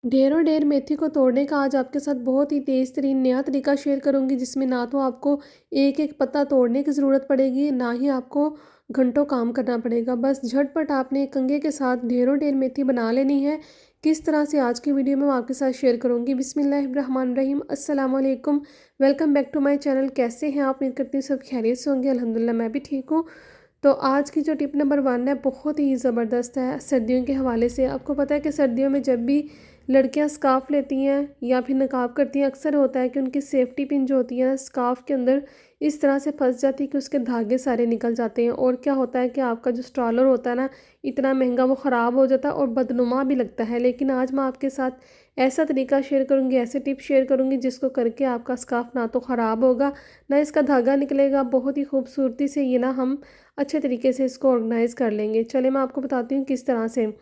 ढेरों ढेर मेथी को तोड़ने का आज आपके साथ बहुत ही तेज़ तरीन नया तरीका शेयर करूंगी, जिसमें ना तो आपको एक एक पत्ता तोड़ने की ज़रूरत पड़ेगी, ना ही आपको घंटों काम करना पड़ेगा। बस झटपट आपने एक कंघे के साथ ढेरों ढेर मेथी बना लेनी है। किस तरह से आज की वीडियो में मैं आपके साथ शेयर करूंगी। बिस्मिल्लाहिर्रहमानिर्रहीम, अस्सलाम वालेकुम। Welcome back to my channel. कैसे हैं आप? उम्मीद करती हूँ सब खैरियत से होंगे। अल्हम्दुलिल्लाह मैं भी ठीक हूँ। तो आज की जो टिप नंबर 1 है, बहुत ही ज़बरदस्त है सर्दियों के हवाले से। आपको पता है कि सर्दियों में जब भी लड़कियां स्कार्फ़ लेती हैं या फिर नकाब करती हैं, अक्सर होता है कि उनकी सेफ्टी पिन जो होती है ना स्कार्फ़ के अंदर इस तरह से फंस जाती है कि उसके धागे सारे निकल जाते हैं। और क्या होता है कि आपका जो स्टॉलर होता है ना, इतना महंगा, वो ख़राब हो जाता है और बदनुमा भी लगता है। लेकिन आज मैं आपके साथ ऐसा तरीका शेयर करूँगी, ऐसे टिप शेयर करूँगी जिसको करके आपका स्कार्फ़ ना तो ख़राब होगा, ना इसका धागा निकलेगा। बहुत ही खूबसूरती से ये ना हम अच्छे तरीके से इसको ऑर्गेनाइज़ कर लेंगे। चलिए मैं आपको बताती हूँ किस तरह से।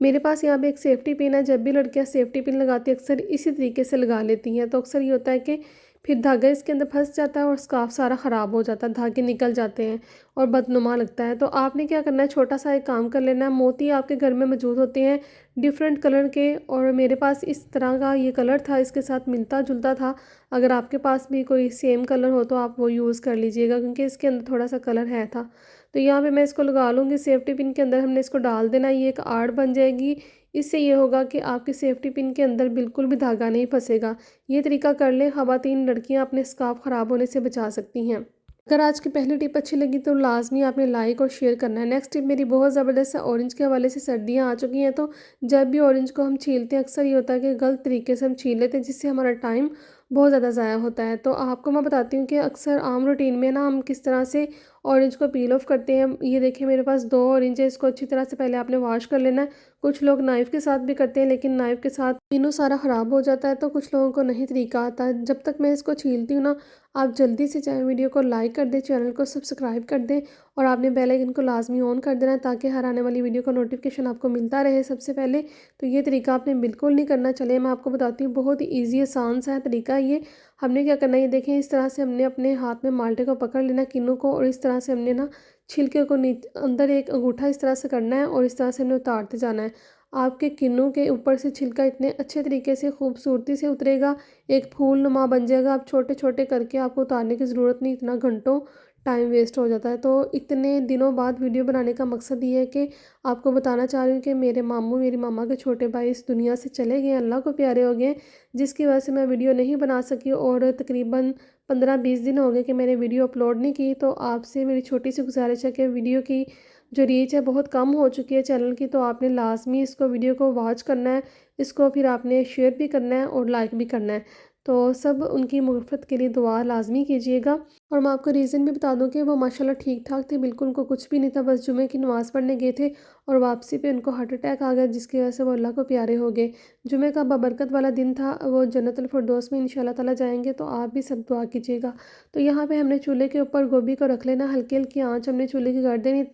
मेरे पास यहाँ पे एक सेफ्टी पिन है। जब भी लड़कियाँ सेफ्टी पिन लगाती हैं, अक्सर इसी तरीके से लगा लेती हैं, तो अक्सर ये होता है कि फिर धागा इसके अंदर फंस जाता है और स्कार्फ सारा ख़राब हो जाता है, धागे निकल जाते हैं और बदनुमा लगता है। तो आपने क्या करना है, छोटा सा एक काम कर लेना है। मोती आपके घर में मौजूद होते हैं डिफरेंट कलर के, और मेरे पास इस तरह का ये कलर था, इसके साथ मिलता जुलता था। अगर आपके पास भी कोई सेम कलर हो तो आप वो यूज़ कर लीजिएगा, क्योंकि इसके अंदर थोड़ा सा कलर है था। तो यहाँ पे मैं इसको लगा लूँगी। सेफ्टी पिन के अंदर हमने इसको डाल देना, ये एक आड़ बन जाएगी। इससे ये होगा कि आपकी सेफ्टी पिन के अंदर बिल्कुल भी धागा नहीं फंसेगा। ये तरीका कर लें, ख़वातीन लड़कियाँ अपने स्कार्फ ख़राब होने से बचा सकती हैं। अगर आज की पहली टिप अच्छी लगी तो लाजमी आपने लाइक और शेयर करना है। नेक्स्ट टिप मेरी बहुत ज़बरदस्त है ऑरेंज के हवाले से। सर्दियाँ आ चुकी हैं, तो जब भी ऑरेंज को हम छीलते हैं, अक्सर ये होता है कि गलत तरीके से हम छील लेते हैं, जिससे हमारा टाइम बहुत ज़्यादा ज़ाया होता है। तो आपको मैं बताती हूँ कि अक्सर आम रूटीन में ना हम किस तरह से ऑरेंज को पील ऑफ करते हैं। ये देखिए मेरे पास 2 ऑरेंज है, इसको अच्छी तरह से पहले आपने वॉश कर लेना है। कुछ लोग नाइफ़ के साथ भी करते हैं, लेकिन नाइफ़ के साथ तीनों सारा ख़राब हो जाता है, तो कुछ लोगों को नहीं तरीका आता है। जब तक मैं इसको छीलती हूँ ना, आप जल्दी से चाहे वीडियो को लाइक कर दें, चैनल को सब्सक्राइब कर दें, और आपने बेल आइकन को लाजमी ऑन कर देना है, ताकि हर आने वाली वीडियो का नोटिफिकेशन आपको मिलता रहे सबसे पहले। तो ये तरीका आपने बिल्कुल नहीं करना। चले मैं आपको बताती हूँ, बहुत ही ईजी आसान सा है तरीका ये। हमने क्या करना है, ये देखें इस तरह से हमने अपने हाथ में माल्टे को पकड़ लेना, किन्नू को, और इस तरह से हमने ना छिलके को अंदर एक अंगूठा इस तरह से करना है और इस तरह से हमने उतारते जाना है। आपके किन्नू के ऊपर से छिलका इतने अच्छे तरीके से खूबसूरती से उतरेगा, एक फूल नुमा बन जाएगा। आप छोटे छोटे करके, आपको उतारने की ज़रूरत नहीं, इतना घंटों टाइम वेस्ट हो जाता है। तो इतने दिनों बाद वीडियो बनाने का मकसद ये है कि आपको बताना चाह रही हूँ कि मेरे मामू, मेरी मामा के छोटे भाई इस दुनिया से चले गए हैं, अल्लाह को प्यारे हो गए हैं, जिसकी वजह से मैं वीडियो नहीं बना सकी, और तकरीबन 15-20 दिन हो गए कि मैंने वीडियो अपलोड नहीं की। तो आपसे मेरी छोटी सी गुजारिश है कि वीडियो की जो रीच है बहुत कम हो चुकी है चैनल की, तो आपने लाजमी इसको वीडियो को वॉच करना है, इसको फिर आपने शेयर भी करना है और लाइक भी करना है। तो सब उनकी मग़फ़िरत के लिए दुआ लाजमी कीजिएगा। और मैं आपको रीज़न भी बता दूं कि वो माशाल्लाह ठीक ठाक थे, बिल्कुल उनको कुछ भी नहीं था, बस जुमे की नमाज़ पढ़ने गए थे और वापसी पे उनको हार्ट अटैक आ गया, जिसकी वजह से वो अल्लाह को प्यारे हो गए। जुमे का बबरकत वाला दिन था, वो जन्नतुल फिरदौस में इंशाल्लाह ताला जाएंगे, तो आप भी सब दुआ कीजिएगा। तो यहाँ पे हमने चूल्हे के ऊपर गोभी को रख लेना, हल्की हल्की आँच हमने चूल्हे की कर देनी।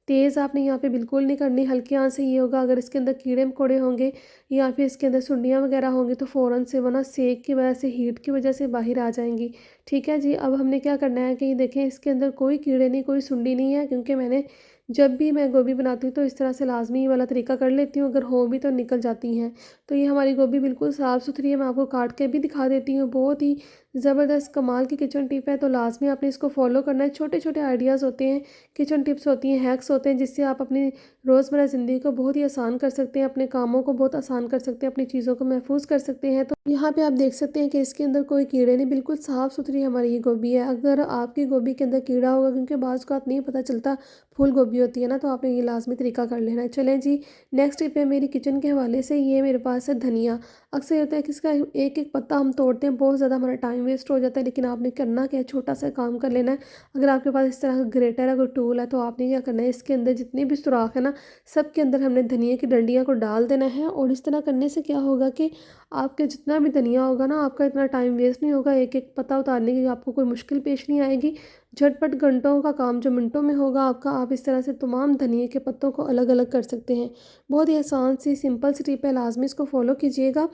तेज़ आपने यहाँ पे बिल्कुल नहीं करनी, हल्की आँच से। ये होगा, अगर इसके अंदर कीड़े मकोड़े होंगे या फिर इसके अंदर सुंडियाँ वगैरह होंगी, तो फ़ौरन से वो ना सेक की वजह से, हीट की वजह से बाहर आ जाएंगी। ठीक है जी। अब हमने क्या करना है कि देखें इसके अंदर कोई कीड़े नहीं, कोई सुंडी नहीं है, क्योंकि मैंने जब भी मैं गोभी बनाती हूँ तो इस तरह से लाजमी ये वाला तरीका कर लेती हूँ, अगर हो भी तो निकल जाती हैं। तो ये हमारी गोभी बिल्कुल साफ़ सुथरी है। मैं आपको काट के भी दिखा देती हूँ। बहुत ही ज़बरदस्त कमाल की किचन टिप है, तो लाजमी आपने इसको फॉलो करना है। छोटे छोटे आइडियाज़ होते हैं, किचन टिप्स होती हैं, हैक्स होते हैं, जिससे आप अपनी रोज़मर्रा ज़िंदगी को बहुत ही आसान कर सकते हैं, अपने कामों को बहुत आसान कर सकते हैं, अपनी चीज़ों को महफूज कर सकते हैं। तो यहाँ पे आप देख सकते हैं कि इसके अंदर कोई कीड़े नहीं, बिल्कुल साफ़ सुथरी हमारी ये गोभी है। अगर आपकी गोभी के अंदर कीड़ा होगा, क्योंकि बाज़ औक़ात नहीं पता चलता, फूल गोभी होती है ना, तो आपने ये लाजमी तरीका कर लेना है। चलें जी, नेक्स्ट टिप है मेरी किचन के हवाले से। ये मेरे पास है धनिया। अक्सर होता है कि इसका एक एक पत्ता हम तोड़ते हैं, बहुत ज़्यादा हमारा टाइम वेस्ट हो जाता है, लेकिन आपने करना क्या है, छोटा सा काम कर लेना है। अगर आपके पास इस तरह का ग्रेटर है, कोई टूल है, तो आपने क्या करना है, इसके अंदर जितने भी सुराख है ना, सब के अंदर हमने धनिया की डंडियाँ को डाल देना है। और इस तरह करने से क्या होगा कि आपके जितना भी धनिया होगा ना, आपका इतना टाइम वेस्ट नहीं होगा, एक एक पत्ता उतारने की आपको कोई मुश्किल पेश नहीं आएगी। झटपट घंटों का काम जो मिनटों में होगा आपका, आप इस तरह से तमाम धनिए के पत्तों को अलग अलग कर सकते हैं। बहुत ही आसान सी सिंपल सी टिप है, लाजमी इसको फॉलो कीजिएगा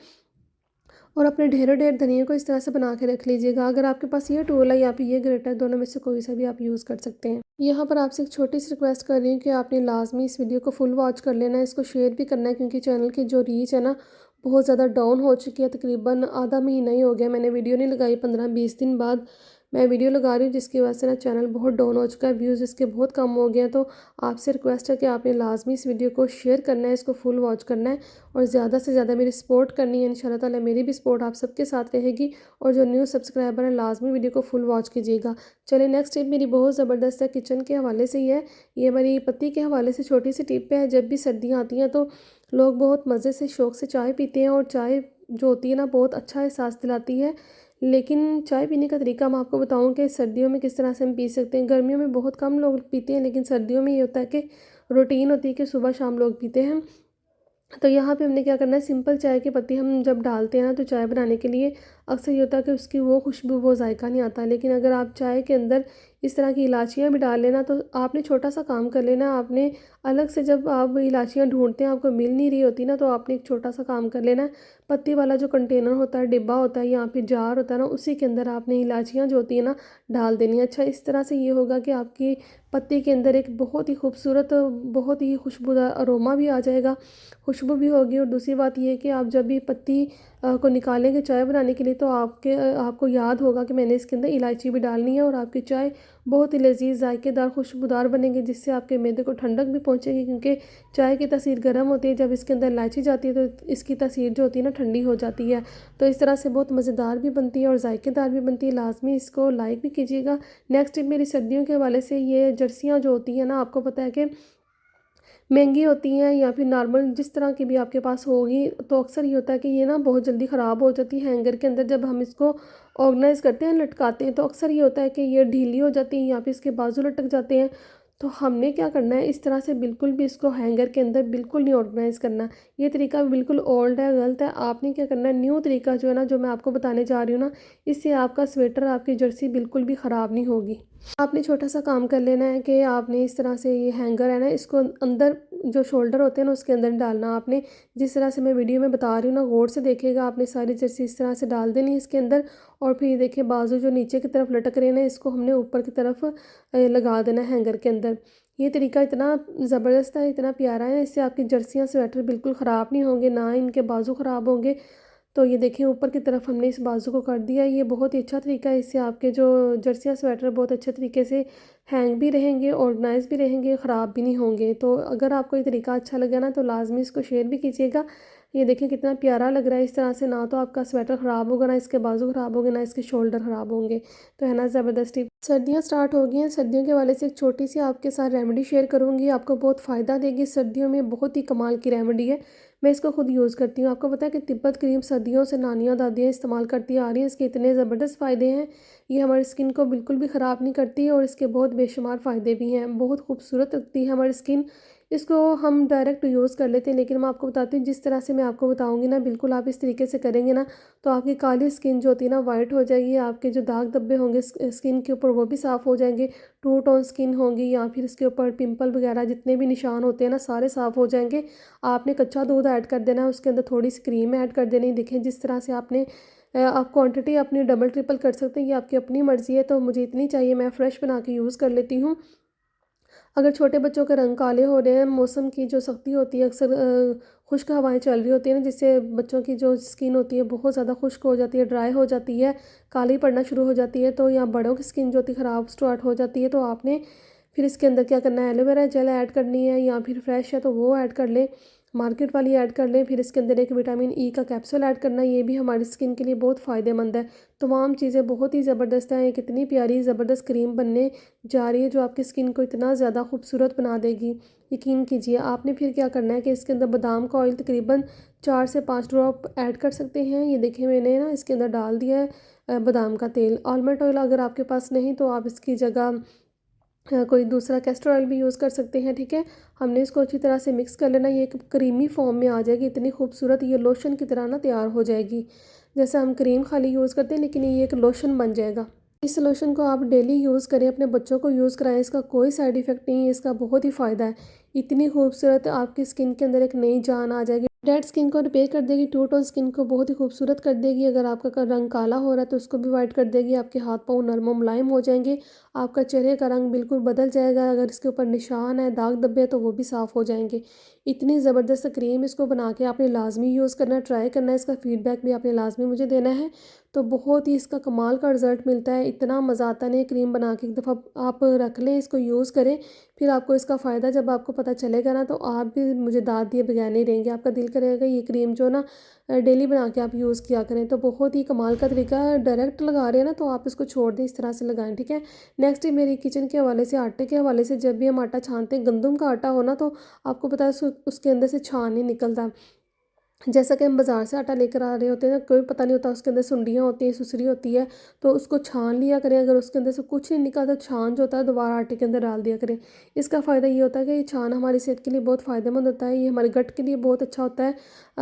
और अपने ढेरों ढेर धनिया को इस तरह से बना के रख लीजिएगा। अगर आपके पास ये टूल है या फिर ये ग्रेटर, दोनों में से कोई सा भी आप यूज़ कर सकते हैं। यहाँ पर आपसे एक छोटी सी रिक्वेस्ट कर रही हूँ कि आपने लाजमी इस वीडियो को फुल वॉच कर लेना है, इसको शेयर भी करना है, क्योंकि चैनल की जो रीच है ना, बहुत ज़्यादा डाउन हो चुकी है। तकरीबन आधा महीना ही हो गया मैंने वीडियो नहीं लगाई, 15-20 दिन बाद मैं वीडियो लगा रही हूँ, जिसकी वजह से ना चैनल बहुत डाउन हो चुका है, व्यूज़ इसके बहुत कम हो गए हैं। तो आपसे रिक्वेस्ट है कि आपने लाजमी इस वीडियो को शेयर करना है, इसको फुल वॉच करना है और ज़्यादा से ज़्यादा मेरी सपोर्ट करनी है। इंशाल्लाह ताला मेरी भी सपोर्ट आप सबके साथ रहेगी और जो न्यू सब्सक्राइबर है लाजमी वीडियो को फुल वॉच कीजिएगा। चलिए नेक्स्ट टिप मेरी बहुत ज़बरदस्त है, किचन के हवाले से ही है। ये मेरी पति के हवाले से छोटी सी टिप है। जब भी सर्दियाँ आती हैं तो लोग बहुत मज़े से शौक़ से चाय पीते हैं और चाय जो होती है ना बहुत अच्छा एहसास दिलाती है। लेकिन चाय पीने का तरीका मैं आपको बताऊँ कि सर्दियों में किस तरह से हम पी सकते हैं। गर्मियों में बहुत कम लोग पीते हैं, लेकिन सर्दियों में ये होता है कि रूटीन होती है कि सुबह शाम लोग पीते हैं। तो यहाँ पे हमने क्या करना है, सिंपल चाय की पत्ती हम जब डालते हैं ना तो चाय बनाने के लिए अक्सर ये होता है कि उसकी वो खुशबू वो जायका नहीं आता। लेकिन अगर आप चाय के अंदर इस तरह की इलायचियाँ भी डाल लेना तो आपने छोटा सा काम कर लेना। आपने अलग से जब आप इलायचियाँ ढूंढते हैं आपको मिल नहीं रही होती ना, तो आपने एक छोटा सा काम कर लेना है। पत्ती वाला जो कंटेनर होता है, डिब्बा होता है या फिर जार होता है ना, उसी के अंदर आपने इलायचियाँ जो होती है ना डाल देनी है। अच्छा, इस तरह से ये होगा कि आपकी पत्ती के अंदर एक बहुत ही खूबसूरत, बहुत ही खुशबूदार अरोमा भी आ जाएगा, खुशबू भी होगी। और दूसरी बात ये है कि आप जब भी पत्ती को निकालेंगे चाय बनाने के लिए तो आपको याद होगा कि मैंने इसके अंदर इलायची भी डालनी है और आपकी चाय बहुत ही लजीज, जायकेदार, खुशबूदार बनेगी, जिससे आपके मैदे को ठंडक भी पहुंचेगी। क्योंकि चाय की तासीर गर्म होती है, जब इसके अंदर इलायची जाती है तो इसकी तासीर जो होती है ना ठंडी हो जाती है। तो इस तरह से बहुत मज़ेदार भी बनती है और जायकेदार भी बनती है। लाजमी इसको लाइक भी कीजिएगा। नेक्स्ट टिप मेरी सर्दियों के हवाले से, ये जर्सियाँ जो होती हैं ना, आपको पता है कि महंगी होती हैं या फिर नॉर्मल जिस तरह की भी आपके पास होगी, तो अक्सर ये होता है कि ये ना बहुत जल्दी ख़राब हो जाती है। हैंगर के अंदर जब हम इसको ऑर्गेनाइज़ करते हैं, लटकाते हैं, तो अक्सर ये होता है कि ये ढीली हो जाती है या फिर इसके बाजू लटक जाते हैं। तो हमने क्या करना है, इस तरह से बिल्कुल भी इसको हैंगर के अंदर बिल्कुल नहीं ऑर्गेनाइज़ करना। ये तरीका बिल्कुल ओल्ड है, गलत है। आपने क्या करना है, न्यू तरीका जो है ना, जो मैं आपको बताने जा रही हूँ ना, इससे आपका स्वेटर, आपकी जर्सी बिल्कुल भी ख़राब नहीं होगी। आपने छोटा सा काम कर लेना है कि आपने इस तरह से ये हैंगर है ना, इसको अंदर जो शोल्डर होते हैं ना उसके अंदर डालना। आपने जिस तरह से मैं वीडियो में बता रही हूँ ना, गौर से देखिएगा। आपने सारी जर्सी इस तरह से डाल देनी है इसके अंदर और फिर देखिए बाजू जो नीचे की तरफ लटक रहे हैं ना, इसको हमने ऊपर की तरफ लगा देना है हैंगर के अंदर। ये तरीका इतना ज़बरदस्त है, इतना प्यारा है, इससे आपकी जर्सियाँ, स्वेटर बिल्कुल ख़राब नहीं होंगे, ना इनके बाजू ख़राब होंगे। तो ये देखिए ऊपर की तरफ हमने इस बाजू को कर दिया। ये बहुत ही अच्छा तरीका है, इससे आपके जो जर्सियाँ, स्वेटर बहुत अच्छे तरीके से हैंग भी रहेंगे, ऑर्गेनाइज भी रहेंगे, ख़राब भी नहीं होंगे। तो अगर आपको ये तरीका अच्छा लगा ना तो लाजमी इसको शेयर भी कीजिएगा। ये देखें कितना प्यारा लग रहा है इस तरह से, ना तो आपका स्वेटर ख़राब होगा, ना इसके बाजू ख़राब होंगे, ना इसके शोल्डर ख़राब होंगे। तो है ना ज़बरदस्त टिप। सर्दियाँ स्टार्ट हो गई हैं, सर्दियों के वाले से एक छोटी सी आपके साथ रेमेडी शेयर करूँगी, आपको बहुत फ़ायदा देगी। सर्दियों में बहुत ही कमाल की रेमेडी है, मैं इसको खुद यूज़ करती हूँ। आपको पता है कि तिब्बत क्रीम सदियों से नानियाँ दादियाँ इस्तेमाल करती आ रही हैं। इसके इतने ज़बरदस्त फ़ायदे हैं, ये हमारी स्किन को बिल्कुल भी ख़राब नहीं करती और इसके बहुत बेशुमार फ़ायदे भी हैं। बहुत खूबसूरत लगती है हमारी स्किन। इसको हम डायरेक्ट यूज़ कर लेते हैं, लेकिन मैं आपको बताती हूँ जिस तरह से मैं आपको बताऊँगी ना, बिल्कुल आप इस तरीके से करेंगे ना तो आपकी काली स्किन जो होती है ना वाइट हो जाएगी। आपके जो दाग धब्बे होंगे स्किन के ऊपर वो भी साफ़ हो जाएंगे। टू टोन स्किन होगी या फिर इसके ऊपर पिंपल वगैरह जितने भी निशान होते हैं ना सारे साफ़ हो जाएंगे। आपने कच्चा दूध ऐड कर देना है, उसके अंदर थोड़ी सी क्रीम ऐड कर देनी। देखें जिस तरह से आपने आप क्वांटिटी अपनी डबल ट्रिपल कर सकते हैं, ये आपकी अपनी मर्ज़ी है। तो मुझे इतनी चाहिए, मैं फ़्रेश बना के यूज़ कर लेती हूँ। अगर छोटे बच्चों के रंग काले हो रहे हैं, मौसम की जो सख्ती होती है, अक्सर खुश्क हवाएं चल रही होती है ना, जिससे बच्चों की जो स्किन होती है बहुत ज़्यादा खुश्क हो जाती है, ड्राई हो जाती है, काली पड़ना शुरू हो जाती है। तो या बड़ों की स्किन जो होती है ख़राब स्टार्ट हो जाती है, तो आपने फिर इसके अंदर क्या करना है, एलोवेरा जेल ऐड करनी है या फिर फ्रेश है तो वो ऐड कर लें, मार्केट वाली ऐड कर लें। फिर इसके अंदर एक विटामिन ई का कैप्सूल ऐड करना है, ये भी हमारी स्किन के लिए बहुत फ़ायदेमंद है। तमाम चीज़ें बहुत ही ज़बरदस्त हैं। एक इतनी प्यारी ज़बरदस्त क्रीम बनने जा रही है जो आपकी स्किन को इतना ज़्यादा खूबसूरत बना देगी, यकीन कीजिए। आपने फिर क्या करना है कि इसके अंदर बादाम का ऑयल तकरीबन 4 से 5 ड्रॉप ऐड कर सकते हैं। ये देखिए मैंने ना इसके अंदर डाल दिया है बादाम का तेल। आलमंड ऑयल अगर आपके पास नहीं तो आप इसकी जगह कोई दूसरा कैस्टर ऑयल भी यूज़ कर सकते हैं, ठीक है। हमने इसको अच्छी तरह से मिक्स कर लेना। ये एक क्रीमी फॉर्म में आ जाएगी, इतनी खूबसूरत ये लोशन की तरह ना तैयार हो जाएगी। जैसे हम क्रीम खाली यूज़ करते हैं, लेकिन ये एक लोशन बन जाएगा। इस लोशन को आप डेली यूज़ करें, अपने बच्चों को यूज़ कराएं, इसका कोई साइड इफ़ेक्ट नहीं है, इसका बहुत ही फ़ायदा है। इतनी खूबसूरत आपकी स्किन के अंदर एक नई जान आ जाएगी। डेड स्किन को रिपेयर कर देगी, टू टोन स्किन को बहुत ही खूबसूरत कर देगी। अगर आपका रंग काला हो रहा है तो उसको भी वाइट कर देगी। आपके हाथ पाँव नरम और मुलायम हो जाएंगे। आपका चेहरे का रंग बिल्कुल बदल जाएगा। अगर इसके ऊपर निशान है, दाग धब्बे हैं, तो वो भी साफ़ हो जाएंगे। इतनी ज़बरदस्त क्रीम, इसको बना के आपने लाजमी यूज़ करना, ट्राई करना है। इसका फीडबैक भी आपने लाजमी मुझे देना है। तो बहुत ही इसका कमाल का रिज़ल्ट मिलता है। इतना मज़ा आता है ना, ये क्रीम बना के एक दफ़ा आप रख लें, इसको यूज़ करें। फिर आपको इसका फ़ायदा जब आपको पता चलेगा ना, तो आप भी मुझे दाद दिए बगैर नहीं रहेंगे। आपका दिल करेगा ये क्रीम जो ना डेली बना के आप यूज़ किया करें। तो बहुत ही कमाल का तरीका है। डायरेक्ट लगा रहे हैं ना, तो आप इसको छोड़ दें, इस तरह से लगाएं, ठीक है। नेक्स्ट मेरी किचन के हवाले से, आटे के हवाले से, जब भी हम आटा छानते हैं, गंदम का आटा हो ना, तो आपको पता है उसके अंदर से छान नहीं निकलता। जैसा कि हम बाज़ार से आटा लेकर आ रहे होते हैं ना, कोई पता नहीं होता उसके अंदर सुंडियाँ होती हैं, सुसरी होती है। तो उसको छान लिया करें। अगर उसके अंदर से कुछ नहीं निकलता, तो छान जो होता है दोबारा आटे के अंदर डाल दिया करें। इसका फ़ायदा ये होता है कि ये छान हमारी सेहत के लिए बहुत फ़ायदेमंद होता है। ये हमारे गट के लिए बहुत अच्छा होता है।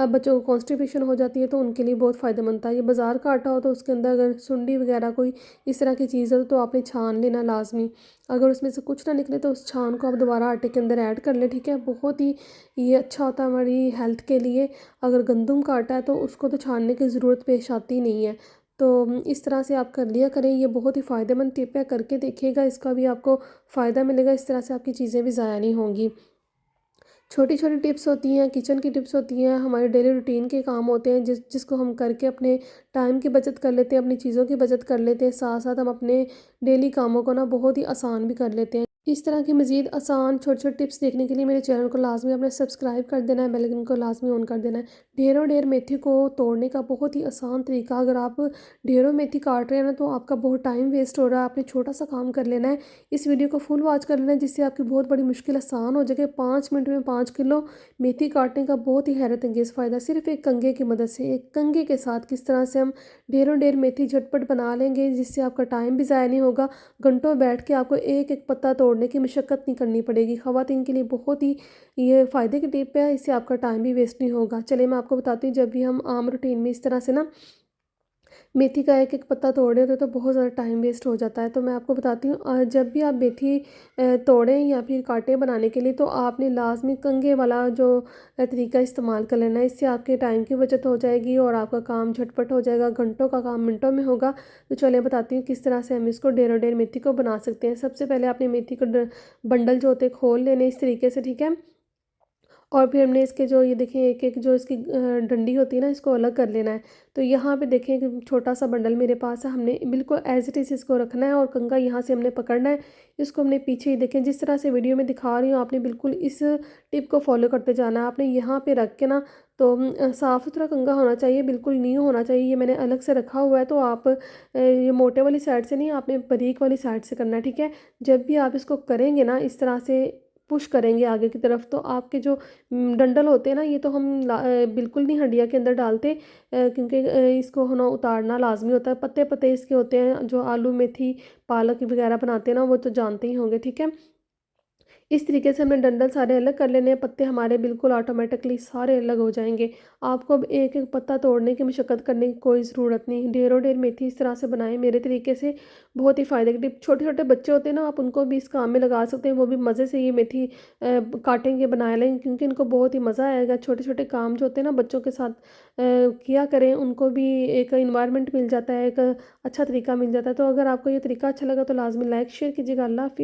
बच्चों को कॉन्स्टिपेशन हो जाती है तो उनके लिए बहुत फ़ायदेमंद होता है। ये बाज़ार का आटा हो तो उसके अंदर अगर सुंडी वगैरह कोई इस तरह की चीज़ हो, तो आपने छान लेना लाजमी। अगर उसमें से कुछ ना निकले, तो उस छान को आप दोबारा आटे के अंदर ऐड कर लें, ठीक है। बहुत ही ये अच्छा होता है हमारी हेल्थ के लिए। अगर गंदम का आटा है तो उसको तो छानने की ज़रूरत पेश आती नहीं है। तो इस तरह से आप कर लिया करें। ये बहुत ही फ़ायदेमंद टिप है, करके देखिएगा, इसका भी आपको फ़ायदा मिलेगा। इस तरह से आपकी चीज़ें भी ज़ाया नहीं होंगी। छोटी-छोटी टिप्स होती हैं, किचन की टिप्स होती हैं, हमारे डेली रूटीन के काम होते हैं, जिसको हम करके अपने टाइम की बचत कर लेते हैं, अपनी चीज़ों की बचत कर लेते हैं। साथ-साथ हम अपने डेली कामों को ना बहुत ही आसान भी कर लेते हैं। इस तरह की मज़ीद आसान छोटे-छोटे टिप्स देखने के लिए मेरे चैनल को लाज़मी आपने सब्सक्राइब कर देना है, बेल आइकन को लाज़मी ऑन कर देना है। ढेरों ढेर मेथी को तोड़ने का बहुत ही आसान तरीका, अगर आप ढेरों मेथी काट रहे हैं ना, तो आपका बहुत टाइम वेस्ट हो रहा है। आपने छोटा-सा काम कर लेना है। इस वीडियो को फुल वॉच कर लेना है, जिससे आपकी बहुत बड़ी मुश्किल आसान हो जाएगी। 5 मिनट में 5 किलो मेथी काटने का बहुत ही हैरत अंगेज़ फ़ायदा, सिर्फ़ एक कंघे की मदद से। एक कंघे के साथ किस तरह से हम ढेरों ढेर मेथी झटपट बना लेंगे, जिससे आपका टाइम भी ज़ाया नहीं होगा। घंटों बैठ के आपको एक-एक पत्ता तोड़ने की मशक्कत नहीं करनी पड़ेगी। ख़वातीन के लिए बहुत ही ये फ़ायदे की टिप है, इससे आपका टाइम भी वेस्ट नहीं होगा। चलिए मैं आपको बताती हूँ, जब भी हम आम रूटीन में इस तरह से ना मेथी का एक-एक पत्ता तोड़ रहे होते हैं, तो बहुत ज़्यादा टाइम वेस्ट हो जाता है। तो मैं आपको बताती हूँ, जब भी आप मेथी तोड़ें या फिर काटें बनाने के लिए, तो आपने लाज़मी कंघे वाला जो तरीका इस्तेमाल कर लेना है। इससे आपके टाइम की बचत हो जाएगी और आपका काम झटपट हो जाएगा, घंटों का काम मिनटों में होगा। तो चलिए बताती हूँ किस तरह से हम इसको ढेरों ढेर मेथी को बना सकते हैं। सबसे पहले आपने मेथी को बंडल जो होते हैं खोल लेने इस तरीके से, ठीक है। और फिर हमने इसके जो ये देखें एक-एक जो इसकी डंडी होती है ना, इसको अलग कर लेना है। तो यहाँ पे देखें कि छोटा-सा बंडल मेरे पास है, हमने बिल्कुल एज़ इट इज़ इसको रखना है और कंघा यहाँ से हमने पकड़ना है। इसको हमने पीछे ही देखें जिस तरह से वीडियो में दिखा रही हूँ, आपने बिल्कुल इस टिप को फ़ॉलो करते जाना है। आपने यहाँ पे रख के ना, तो साफ़-सुथरा कंघा होना चाहिए, बिल्कुल न्यू होना चाहिए। ये मैंने अलग से रखा हुआ है, तो आप ये मोटे वाली साइड से नहीं, आपने बारीक वाली साइड से करना है, ठीक है। जब भी आप इसको करेंगे ना, इस तरह से पुश करेंगे आगे की तरफ, तो आपके जो डंडल होते हैं ना, ये तो हम बिल्कुल नहीं हंडिया के अंदर डालते, क्योंकि इसको है ना उतारना लाजमी होता है। पत्ते पत्ते इसके होते हैं, जो आलू मेथी पालक वगैरह बनाते हैं ना, वो तो जानते ही होंगे, ठीक है। इस तरीके से हमने डंडल सारे अलग कर लेने हैं, पत्ते हमारे बिल्कुल ऑटोमेटिकली सारे अलग हो जाएंगे। आपको अब एक एक पत्ता तोड़ने की मशक्कत करने की कोई ज़रूरत नहीं। ढेरों ढेर मेथी इस तरह से बनाएं मेरे तरीके से, बहुत ही फ़ायदे की टिप। छोटे छोटे बच्चे होते हैं ना, आप उनको भी इस काम में लगा सकते हैं, वो भी मज़े से ये मेथी काटेंगे, बना लेंगे, क्योंकि इनको बहुत ही मज़ा आएगा। छोटे छोटे काम जो होते हैं ना, बच्चों के साथ किया करें, उनको भी एक इन्वायरमेंट मिल जाता है, एक अच्छा तरीका मिल जाता है। तो अगर आपको ये तरीका अच्छा लगा, तो लाजमी लाइक शेयर कीजिएगा। अल्लाह हाफ़िज़।